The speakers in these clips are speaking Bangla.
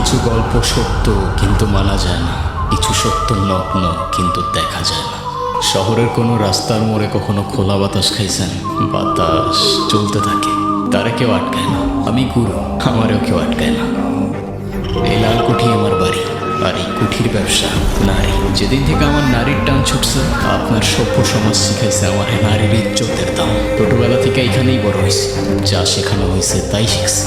কিছু গল্প সত্য কিন্তু মানা যায় না, কিছু সত্য নগ্ন কিন্তু দেখা যায় না। শহরের কোনো রাস্তার মোড়ে কখনো খোলা বাতাস খাইছেন? বাতাস চলতে থাকে, তারে কেউ আটকায় না। আমি গুরু, আমারও কেউ আটকায় না। এই লাল কুঠি আমার বাড়ি, আর এই কুঠির ব্যবসা নারী। যেদিন থেকে আমার নারীর টান ছুটছে, আপনার সভ্য সমাজ শিখাইছে আমার নারীর ইজ্জতের দাম। ছোটবেলা থেকে এখানেই বড় হয়েছে, যা শেখানো হয়েছে তাই শিখছি।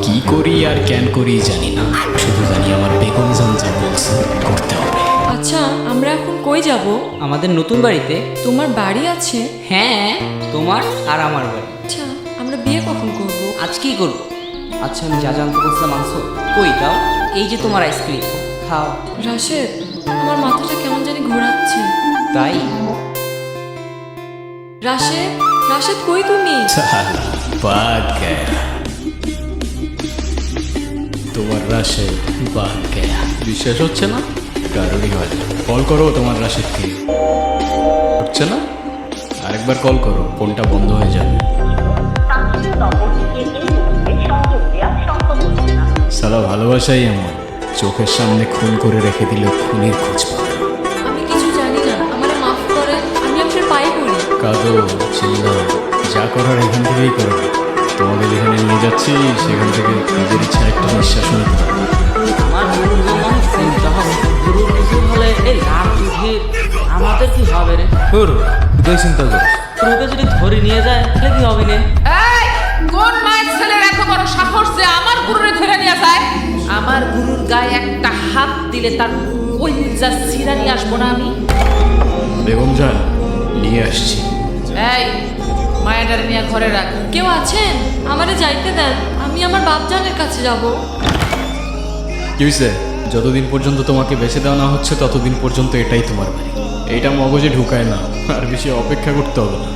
কি করি আর কেন করি জানি না, শুধু জানি আমার বেগম জান যা বলছে করতে হবে। আচ্ছা, আমরা এখন কই যাব? আমাদের নতুন বাড়িতে। তোমার বাড়ি আছে? হ্যাঁ, তোমার আর আমার বাড়ি। আচ্ছা, আমরা বিয়ে কখন করব? আজকেই করব। আচ্ছা, আমি যা জানতে বলছিলাম আনছো? কই দাও, এই যে তোমার আইসক্রিম, খাও। রাশেদ, আমার মাথাটা কেমন জানি ঘোরাচ্ছে। তাই? রাশেদ, রাশেদ কই তুমি? সালা বাদ গয়া, তোমার রাশেদ বাদ গয়া। বিশ্বাস হচ্ছে না? কারণই হয় না। কল করো তোমার রাশেদকে। হচ্ছে না? আরেকবার কল করো, ফোনটা বন্ধ হয়ে যাবে। সালা ভালোবাসাই এমন, চোখের সামনে খুন করে রেখে দিল, খুনির খোঁজ পাবে না। আমি কিছু জানি না, আমারে মাফ করেন, আমি আপনার পায়ে পড়ি। কাঁদো, চিল্লাও, যা করার এখান থেকেই করো। তোমাকে যেখানে নিয়ে যাচ্ছি সেখান থেকে নিজের ইচ্ছা একটা নিঃশ্বাস নিতে পারবে। আমার গুরুর যেমন চিন্তা হবে, গুরুর কিছু হলে এই লাভ বুঝিয়ে আমাদের কি হবে রে? তুই চিন্তা করিস। তোকে যদি ধরে নিয়ে যায় তাহলে কি হবে রে? এই কোন মায়ের ছেলের এত বড় সাহস যে আমার গুরুরে ধরে নিয়ে যায়? আমার গুরুর গায়ে একটা হাত দিলে তার কলিজা ছিঁড়া নিয়ে আসবো না আমি? বেগম জান, নিয়ে আসছি। এই মায়ের নিয়ে ঘরে রাখ। কেউ আছেন? আমারে যাইতে দেন, আমি আমার বাপজানের কাছে যাব। কি হয়েছে? যতদিন পর্যন্ত তোমাকে বেছে দেওয়া না হচ্ছে ততদিন পর্যন্ত এটাই তোমার বাড়ি। এইটা মগজে ঢুকায় না, আর বেশি অপেক্ষা করতে হবে না।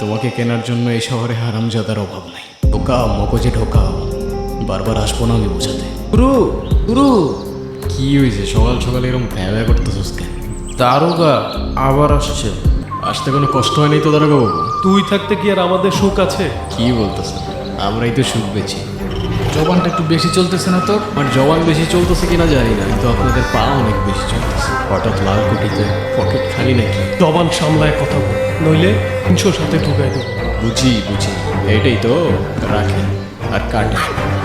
তোমাকে কেনার জন্য এই শহরে হারামজাদার অভাব নাই। ঢোকাও, মগজে ঢোকাও। বারবার আসবো না আমি বোঝাতে। গুরু গুরু, কি হয়েছে? সকাল সকাল এরকম ভ্যা ভ্যা করতেছিস কেন? দারোগা আবার আসছে। আসতে কোনো কষ্ট হয়নি তো দারোগা বাবু? তুই থাকতে কি আর আমাদের সুখ আছে? কি বলতেছেন? আমরাই তো সুখ বেছি। জবানটা একটু বেশি চলতেছে না তোর? আমার জওয়ান বেশি চলতেছে কিনা জানি না, কিন্তু আপনাদের পা অনেক বেশি চলতেছে। হঠাৎ লাল কুটিতে পকেট খালি নাকি? জবান সামলায় কথা বল, নইলে 300 সাথে ঢুকাই দেবো। বুঝি বুঝি, এইটাই তো। রাখেন আর কাটেন,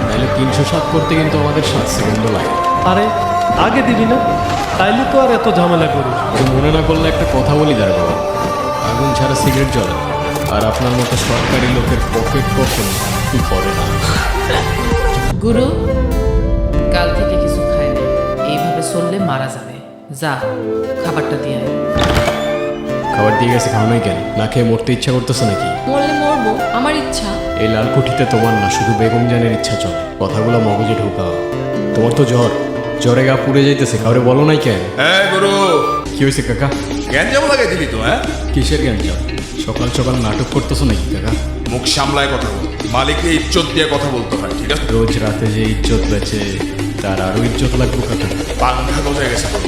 নাহলে 307 করতে কিন্তু আমাদের 7 সেকেন্ড লাগে। আরে আগে দিবি না, তাইলে তো আর এত ঝামেলা করিস। তো মনে না করলে একটা কথা বলি দাঁড়া বাবা, আগুন ছাড়া সিগারেট জ্বলে, আর আপনার মতো সরকারি লোকের পকেট কখন পড়ে না। গুরু কাল থেকে কিছু খায় না, এইভাবে চললে মারা যাবে। যা খাবারটা দিয়ে আয়। খাবার দিয়ে গেছে, খাওয়ানোই কেন? না খেয়ে মরতে ইচ্ছা করতেছে নাকি? মরলে মরবো, আমার ইচ্ছা। এই লাল কুঠিতে তোমার না, শুধু বেগম জানের ইচ্ছা চলে। কথাগুলো মগজে ঢোকাও। তোমার তো জ্বরে গা পুড়ে যাইতেছে, কাউরে বলো নাই কেন? হ্যাঁ গুরু, কি হয়েছে কাকা? গ্যাঞ্জাম লাগাই দিলি তো? হ্যাঁ, কিসের গ্যাঞ্জাম? সকাল সকাল নাটক করতেছো নাকি কাকা? মুখ সামলায় কথা বল, মালিককে ইজ্জত দিয়ে কথা বলতে হয়, ঠিক আছে? রোজ রাতে যে ইজ্জত বেচে তার আরো ইজ্জত লাগবে কাকা। পাংখা গজায় গেছে তোর।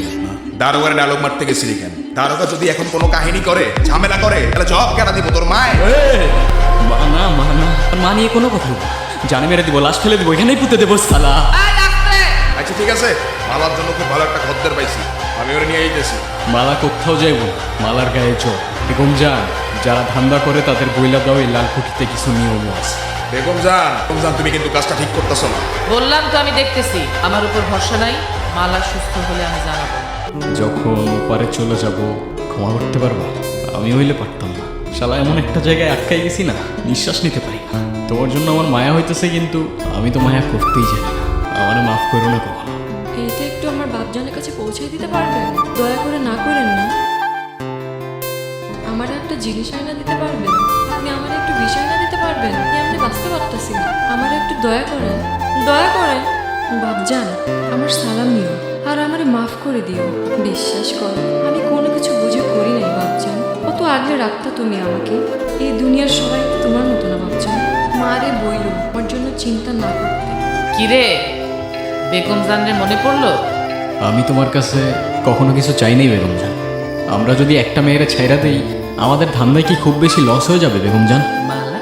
দারোগার ডায়লগ মারতে গেছিলি কেন? দারোগা যদি এখন কোনো কাহিনী করে, ঝামেলা করে, তাহলে জব কেন দিব তোর মায়? মানা মানা মা নিয়ে কোনো কথা বলবো? জানে মেরে দিব, লাশ ফেলে দিব, এখানেই পুঁতে দেবো সালা। আচ্ছা ঠিক আছে, মালার জন্য খুব ভালো একটা খদ্দের পাইছি, আমি ওরা নিয়ে যেতেছি। মালা কোথাও যাইব না, মালার গায়ে চোখ। বেগম জান, যারা ধান্দা করে তাদের বইলা দাও, এই লাল কুঠিতে কিছু নিয়ম আছে। বেগম জান, তুমি কিন্তু কাজটা ঠিক করতেছো না। বললাম তো আমি দেখতেছি, আমার উপর ভরসা নাই। মালা সুস্থ হলে আমি জানাবো। যখন ওপারে চলে যাব, ক্ষমা করতে পারবা? আমি হইলে পারতাম না। শালা এমন একটা জায়গায় আটকাই গেছি না, নিঃশ্বাস নিতে পারি না। তোমার জন্য আমার মায়া হইতেছে, কিন্তু আমি তো মায়া করতেই জানি না। আমারে মাফ করো না কখনো। এইটা একটু আমার বাপজানের কাছে পৌঁছাই দিতে পারবেন? দয়া করে না করেন না। আমার একটা জিনিস আয়না দিতে পারবেন? আপনি আমার একটু বিষয় আয়না দিতে পারবেন? আমি এমনি বাঁচতে পারতেছি না, আমার একটু দয়া করেন, দয়া করেন। বাপজান, আমার সালাম নিও, আর আমারে মাফ করে দিও। বিশ্বাস করো, আমি কোনো কিছু বুঝে করি নাই বাপজান। কত আগলে রাখতা তুমি আমাকে। এই দুনিয়ার সবাই তোমার মতো না বাপজান। মারে বইল আমার জন্য চিন্তা না করতে। কিরে, বেগম জানরে মনে পড়লো? আমি তোমার কাছে কখনো কিছু চাই নাই বেগম জান। আমরা যদি একটা মেয়েরে ছাইরা দেই, আমাদের ধান্দায় কি খুব বেশি লস হয়ে যাবে বেগম জান? মালা,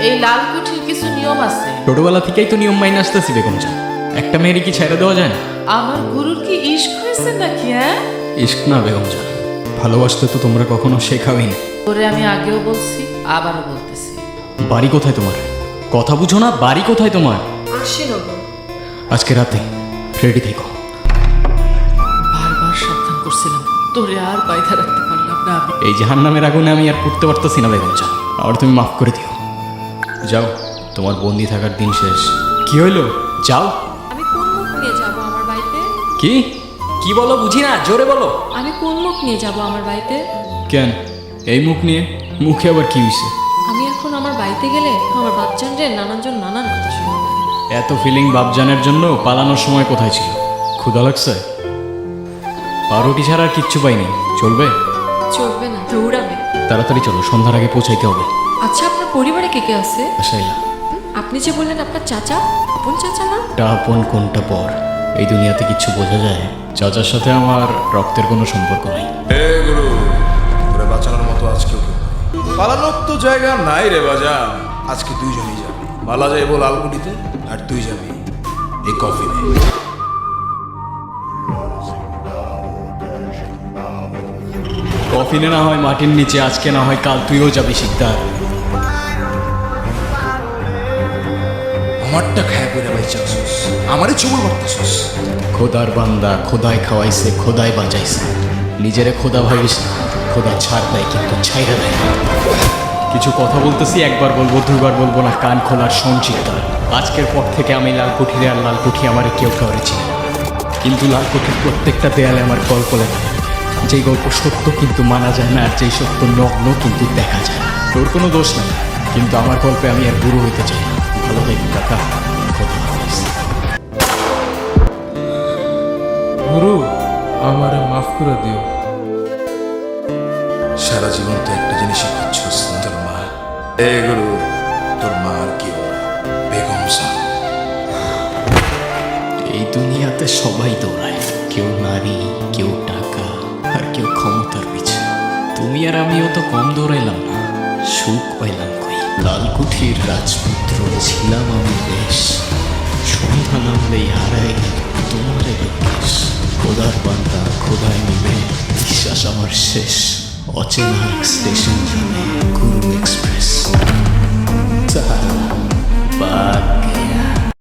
এই লাল কুঠির কিছু নিয়ম আছে। ছোটবেলা থেকেই তো নিয়ম মাইনে আসতেছি বেগম জান। একটা মেয়েরই কি ছেড়ে দেওয়া যায় না? আমার গুরুর কি ইশক হয়েছে নাকি? হ্যাঁ, ইশক না বেগম জান, ভালোবাসতে তো তোমরা কখনো শেখাওইনি। তোরে আমি আগেও বলছি, আবারও বলতেছি, বাড়ি কোথায় তোমার? কথা বুঝো না, বাড়ি কোথায় তোমার? আশিনগর। আজকে রাতে রেডি থেকো। বারবার সাবধান করছিলাম, তোরে আর বাইধা রাখতে পারলাম না আমি। এই জাহান্নামের আগুনে আমি আর করতে পারতেছি না বেগম জান, আর তুমি মাফ করে দিও। যাও, তোমার বন্দি থাকার দিন শেষ। কি হইলো? যাও। আমি কোন মুখ নিয়ে যাব আমার বাড়িতে? কি কি বলো বুঝি না, জোরে বলো। আমি কোন মুখ নিয়ে যাব আমার বাড়িতে? কেন এই মুখ নিয়ে? মুখে আবার কি হইছে? আমি এখন আমার বাড়িতে গেলে আমার বাচ্চান রে নানানজন নানান কথা শুনবে। এত ফিলিং বাপজানের জন্য পালানোর সময় কোথায় ছিল? ক্ষুধা লাগছে? পাউরুটি ছাড়া আর কিচ্ছু পাইনি, চলবে? চলবে না, দৌড়াবে। তাড়াতাড়ি চলো, সন্ধ্যার আগে পৌঁছাইতে হবে। আচ্ছা, আপনার পরিবারে কে কে আছে? আসাইলা, আপনি যে বললেন আপনার চাচা, আপন চাচা না? টা আপন কোনটা পর, এই দুনিয়াতে কিচ্ছু বোঝা যায়? চাচার সাথে আমার রক্তের কোনো সম্পর্ক নাই। এ গুরু, তোরে বাঁচানোর মতো আজকেও কেউ নাই। পালানোর তো জায়গা নাই রে বাজান। আজকে দুইজনই যাবি, মালা যাইব লালকুটিতে, আর তুই যাবি এই কফিনে। কফিনে না হয় মাটির নিচে, আজকে না হয় কাল তুইও যাবি শিকদার। আমারটা খায় করে ভাই চাষস, আমারই চুমুর মারতেছস। খোদার বান্দা, খোদায় খাওয়াইছে, খোদায় বাঁচাইছে। নিজেরে খোদা ভাবিস না, খোদা ছাড় দেয় কিন্তু ছাইরা দেয় না। কিছু কথা বলতেছি, একবার বলবো দুবার বলবো না, কান খোলার সঞ্চিতার। আজকের পর থেকে আমি লালকুঠিরে আর লালকুঠি আমার কেউ কাউরেছি, কিন্তু লালকুঠির প্রত্যেকটা দেয়ালে আমার গল্প লেখা। যেই গল্প সত্য কিন্তু মানা যায় না, আর যেই সত্য নগ্ন কিন্তু দেখা যায় না। তোর কোনো দোষ নাই, কিন্তু আমার গল্পে আমি আর গুরু হইতে চাই না। ভালো দেখি কাকা, খোদা হাফেজ। গুরু আমারে মাফ করে দিও। সারা জীবন তো একটা জিনিস শিখছিস, তোর মা। এ গুরু, তোর মা আর কেউ না, বেগম সাহ। এই দুনিয়াতে সবাই দৌড়ায়, কেউ নারী, কেউ টাকা, আর কেউ ক্ষমতার পিছে। তুমি আর আমিও তো কম দৌড়াইলাম না, সুখ পাইলাম কই। লালকুঠির রাজপুত্র ছিলাম আমি বেশ, সন্ধ্যা নামলেই হারাই গেল তোমার দেশ। খোদার বান্দা খোদায় নিবে, বিশ্বাস আমার শেষ। অচেনা এক স্টেশন জানে গুরু এক্সপ্রেস। বাদ